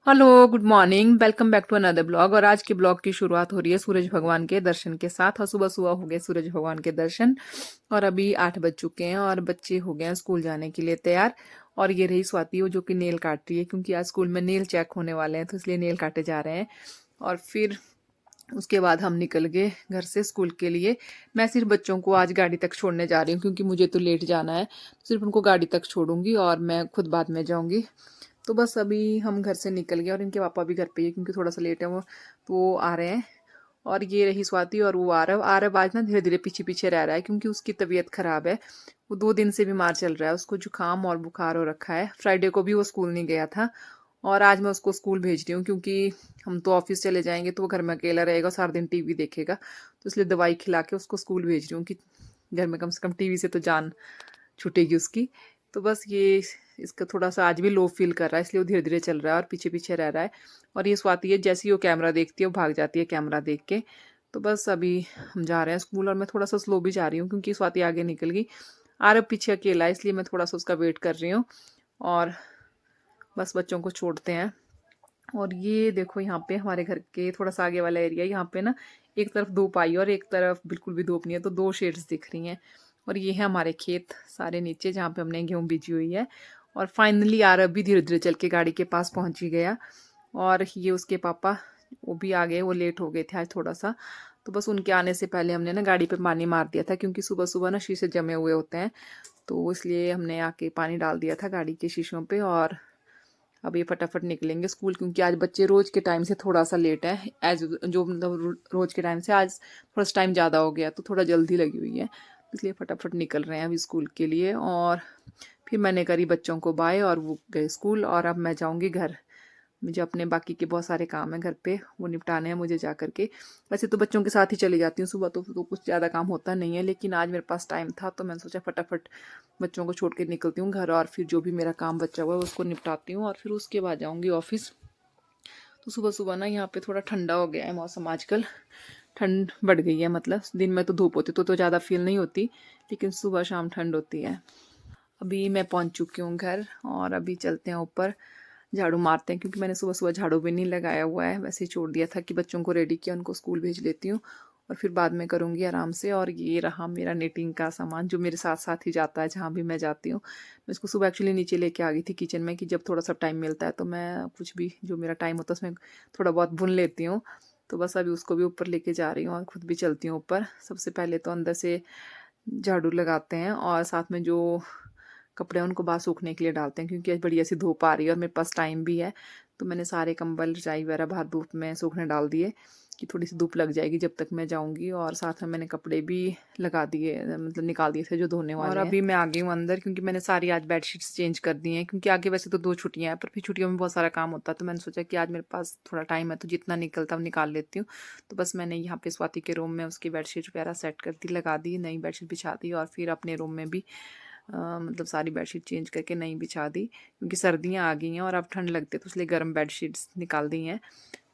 Hello good morning welcome back to another blog. और आज के ब्लॉग की शुरुआत हो रही है सूरज भगवान के दर्शन के साथ। और सुबह सुबह हो गए सूरज भगवान के दर्शन और अभी 8 बज चुके हैं और बच्चे हो गए हैं स्कूल जाने के लिए तैयार। और ये रही स्वाति वो जो कि नेल काट रही है क्योंकि आज स्कूल में नेल चेक होने वाले हैं तो इसलिए नेल काटे जा रहे हैं। और फिर उसके बाद हम निकल गए घर से स्कूल के लिए। मैं सिर्फ बच्चों को आज गाड़ी तक छोड़ने जा रही हूँ क्योंकि मुझे तो लेट जाना है। सिर्फ उनको गाड़ी तक छोड़ूंगी और मैं खुद बाद में जाऊंगी। तो बस अभी हम घर से निकल गए और इनके पापा भी घर पे ही है क्योंकि थोड़ा सा लेट है वो, तो वो आ रहे हैं। और ये रही स्वाति और वो आरव आज ना धीरे धीरे पीछे पीछे रह रहा है क्योंकि उसकी तबीयत खराब है। वो 2 दिन से बीमार चल रहा है, उसको जुकाम और बुखार हो रखा है। फ्राइडे को भी वो स्कूल नहीं गया था और आज मैं उसको स्कूल भेज रही हूँ क्योंकि हम तो ऑफिस चले जाएंगे तो वो घर में अकेला रहेगा, सारा दिन टीवी देखेगा। तो इसलिए दवाई खिला के उसको स्कूल भेज रही हूँ कि घर में कम से कम टीवी से तो जान छूटेगी उसकी। तो बस ये इसका थोड़ा सा आज भी लो फील कर रहा है इसलिए वो धीरे धीरे चल रहा है और पीछे पीछे रह रहा है। और ये स्वाति है, जैसे ही वो कैमरा देखती है वो भाग जाती है कैमरा देख के। तो बस अभी हम जा रहे हैं स्कूल और मैं थोड़ा सा स्लो भी जा रही हूँ क्योंकि स्वाति आगे निकल गई। आरव पीछे अकेला है इसलिए मैं थोड़ा सा उसका वेट कर रही हूँ। और बस बच्चों को छोड़ते हैं। और ये देखो यहाँ पे हमारे घर के थोड़ा सा आगे वाला एरिया, यहाँ पे ना एक तरफ धूप आई और एक तरफ बिल्कुल भी धूप नहीं है, तो 2 शेड्स दिख रही हैं। और ये है हमारे खेत सारे नीचे जहाँ पे हमने गेहूँ बीजी हुई है। और फाइनली आरव भी धीरे धीरे चल के गाड़ी के पास पहुँच ही गया। और ये उसके पापा वो भी आ गए, वो लेट हो गए थे आज थोड़ा सा। तो बस उनके आने से पहले हमने ना गाड़ी पे पानी मार दिया था क्योंकि सुबह सुबह ना शीशे जमे हुए होते हैं, तो इसलिए हमने आके पानी डाल दिया था गाड़ी के शीशों पे। और अब ये फटाफट निकलेंगे स्कूल क्योंकि आज बच्चे रोज के टाइम से थोड़ा सा लेट है। एज जो मतलब रोज के टाइम से आज थोड़ा सा टाइम ज़्यादा हो गया तो थोड़ा जल्दी लगी हुई है, इसलिए फटाफट निकल रहे हैं अभी स्कूल के लिए। और फिर मैंने करी बच्चों को बाय और वो गए स्कूल और अब मैं जाऊँगी घर। मुझे अपने बाकी के बहुत सारे काम है घर पे, वो निपटाने हैं मुझे जा करके। वैसे तो बच्चों के साथ ही चली जाती हूँ सुबह, तो कुछ ज़्यादा काम होता नहीं है, लेकिन आज मेरे पास टाइम था तो मैंने सोचा फटाफट बच्चों को छोड़ के निकलती हूँ घर और फिर जो भी मेरा काम बचा हुआ है उसको निपटाती हूँ और फिर उसके बाद जाऊँगी ऑफिस। तो सुबह सुबह ना यहाँ पे थोड़ा ठंडा हो गया है मौसम आजकल, ठंड बढ़ गई है। मतलब दिन में तो धूप होती तो ज़्यादा फील नहीं होती, लेकिन सुबह शाम ठंड होती है। अभी मैं पहुँच चुकी हूँ घर और अभी चलते हैं ऊपर, झाड़ू मारते हैं क्योंकि मैंने सुबह सुबह झाड़ू भी नहीं लगाया हुआ है, वैसे ही छोड़ दिया था कि बच्चों को रेडी किया, उनको स्कूल भेज लेती हूँ और फिर बाद में करूँगी आराम से। और ये रहा मेरा निटिंग का सामान जो मेरे साथ साथ ही जाता है जहाँ भी मैं जाती हूँ। मैं इसको सुबह एक्चुअली नीचे लेके आ गई थी किचन में कि जब थोड़ा सा टाइम मिलता है तो मैं कुछ भी जो मेरा टाइम होता है उसमें थोड़ा बहुत बुन लेती हूँ। तो बस अभी उसको भी ऊपर लेके जा रही हूँ और खुद भी चलती हूँ ऊपर। सबसे पहले तो अंदर से झाड़ू लगाते हैं और साथ में जो कपड़े उनको बाहर सूखने के लिए डालते हैं क्योंकि आज बड़ी ऐसी धूप आ रही है और मेरे पास टाइम भी है। तो मैंने सारे कंबल रजाई वगैरह बाहर धूप में सूखने डाल दिए कि थोड़ी सी धूप लग जाएगी जब तक मैं जाऊंगी। और साथ में मैंने कपड़े भी लगा दिए, मतलब निकाल दिए थे जो धोने वाले और अभी मैं आ गई हूँ अंदर क्योंकि मैंने सारी आज बेडशीट्स चेंज कर दी हैं क्योंकि आगे वैसे तो 2 छुट्टियां हैं पर फिर छुट्टियों में बहुत सारा काम होता है, तो मैंने सोचा कि आज मेरे पास थोड़ा टाइम है तो जितना निकलता हूँ निकाल लेती हूँ। तो बस मैंने यहाँ पे स्वाति के रूम में उसकी बेडशीट वगैरह सेट कर दी, लगा दी, नई बेडशीट बिछा दी और फिर अपने रूम में भी मतलब सारी बेडशीट चेंज करके नई बिछा दी क्योंकि सर्दियाँ आ गई हैं और अब ठंड लगती है तो इसलिए गर्म बेडशीट्स निकाल दी हैं।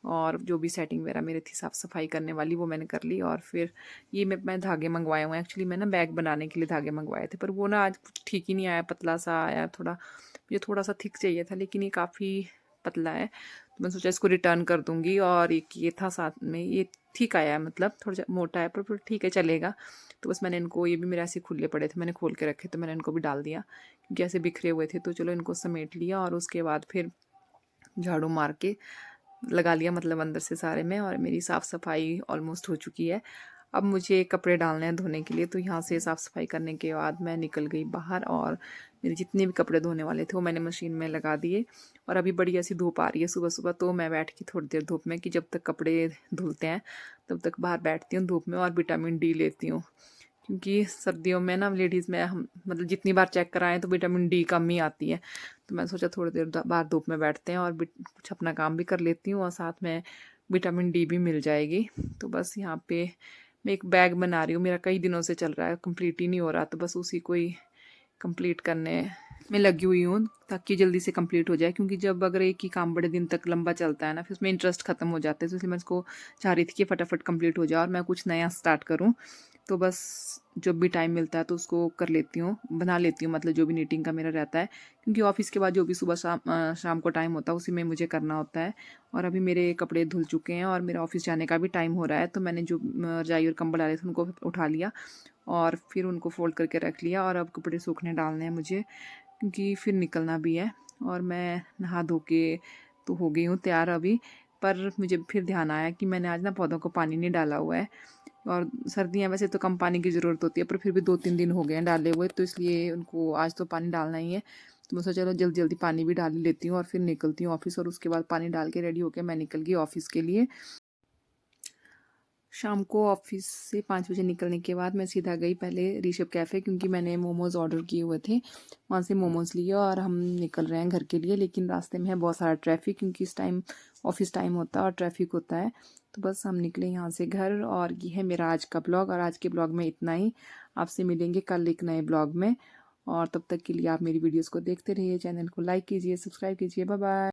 और जो भी सेटिंग वगैरह मेरी थी साफ़ सफाई करने वाली वो मैंने कर ली। और फिर ये मैं धागे मंगवाए हुए हैं, एक्चुअली मैं ना बैग बनाने के लिए धागे मंगवाए थे पर वो ना आज कुछ ठीक ही नहीं आया, पतला सा आया थोड़ा, मुझे थोड़ा सा थिक चाहिए था लेकिन ये काफ़ी पतला है। तो मैंने सोचा इसको रिटर्न कर दूँगी। और एक ये था साथ में, ये ठीक आया है, मतलब थोड़ा मोटा है पर ठीक है चलेगा। तो बस मैंने इनको, ये भी मेरे ऐसे खुले पड़े थे मैंने खोल के रखे तो मैंने इनको भी डाल दिया क्योंकि ऐसे बिखरे हुए थे, तो चलो इनको समेट लिया और उसके बाद फिर झाड़ू मार के लगा लिया मतलब अंदर से सारे में। और मेरी साफ़ सफाई ऑलमोस्ट हो चुकी है। अब मुझे कपड़े डालने हैं धोने के लिए, तो यहाँ से साफ़ सफाई करने के बाद मैं निकल गई बाहर और मेरे जितने भी कपड़े धोने वाले थे वो मैंने मशीन में लगा दिए। और अभी बड़ी ऐसी धूप आ रही है सुबह सुबह, तो मैं बैठ की थोड़ी देर धूप में कि जब तक कपड़े धुलते हैं तब तक बाहर बैठती हूँ धूप में और विटामिन डी लेती हूँ क्योंकि सर्दियों में ना लेडीज़ में हम मतलब जितनी बार चेक कराएं तो विटामिन डी कम ही आती है। तो मैं सोचा थोड़ी देर बाहर धूप में बैठते हैं और कुछ अपना काम भी कर लेती हूँ और साथ में विटामिन डी भी मिल जाएगी। तो बस यहाँ पे मैं एक बैग बना रही हूँ, मेरा कई दिनों से चल रहा है, कंप्लीट ही नहीं हो रहा, तो बस उसी को ही कंप्लीट करने में लगी हुई हूँ ताकि जल्दी से कंप्लीट हो जाए क्योंकि जब अगर एक ही काम बड़े दिन तक लंबा चलता है ना फिर उसमें इंटरेस्ट खत्म हो जाता है, तो इसलिए मैं इसको चाह रही थी कि फटाफट कंप्लीट हो जाए और मैं कुछ नया स्टार्ट करूँ। तो बस जब भी टाइम मिलता है तो उसको कर लेती हूँ, बना लेती हूँ, मतलब जो भी नीटिंग का मेरा रहता है, क्योंकि ऑफिस के बाद जो भी सुबह शाम को टाइम होता है उसी में मुझे करना होता है। और अभी मेरे कपड़े धुल चुके हैं और मेरा ऑफिस जाने का भी टाइम हो रहा है, तो मैंने जो रजाई और कंबल डाले थे उनको उठा लिया और फिर उनको फोल्ड करके रख लिया। और अब कपड़े सूखने डालने हैं मुझे, क्योंकि फिर निकलना भी है। और मैं नहा धो के तो हो गई हूँ तैयार अभी, पर मुझे फिर ध्यान आया कि मैंने आज ना पौधों को पानी नहीं डाला हुआ है। और सर्दियाँ वैसे तो कम पानी की ज़रूरत होती है, पर फिर भी 2-3 दिन हो गए हैं डाले हुए, तो इसलिए उनको आज तो पानी डालना ही है। तो मैं सोचा चलो जल्दी जल्दी पानी भी डाल ही लेती हूँ और फिर निकलती हूँ ऑफिस। और उसके बाद पानी डाल के रेडी होकर मैं निकल गई ऑफिस के लिए। शाम को ऑफिस से 5 बजे निकलने के बाद मैं सीधा गई पहले ऋषभ कैफ़े, क्योंकि मैंने मोमोज़ ऑर्डर किए हुए थे। वहाँ से मोमोज़ लिए और हम निकल रहे हैं घर के लिए, लेकिन रास्ते में है बहुत सारा ट्रैफिक, क्योंकि इस टाइम ऑफिस टाइम होता है और ट्रैफिक होता है। तो बस हम निकले यहाँ से घर। और ये है मेरा आज का ब्लॉग, और आज के ब्लॉग में इतना ही। आपसे मिलेंगे कल एक नए ब्लॉग में, और तब तक के लिए आप मेरी वीडियोज़ को देखते रहिए। चैनल को लाइक कीजिए, सब्सक्राइब कीजिए। Bye bye.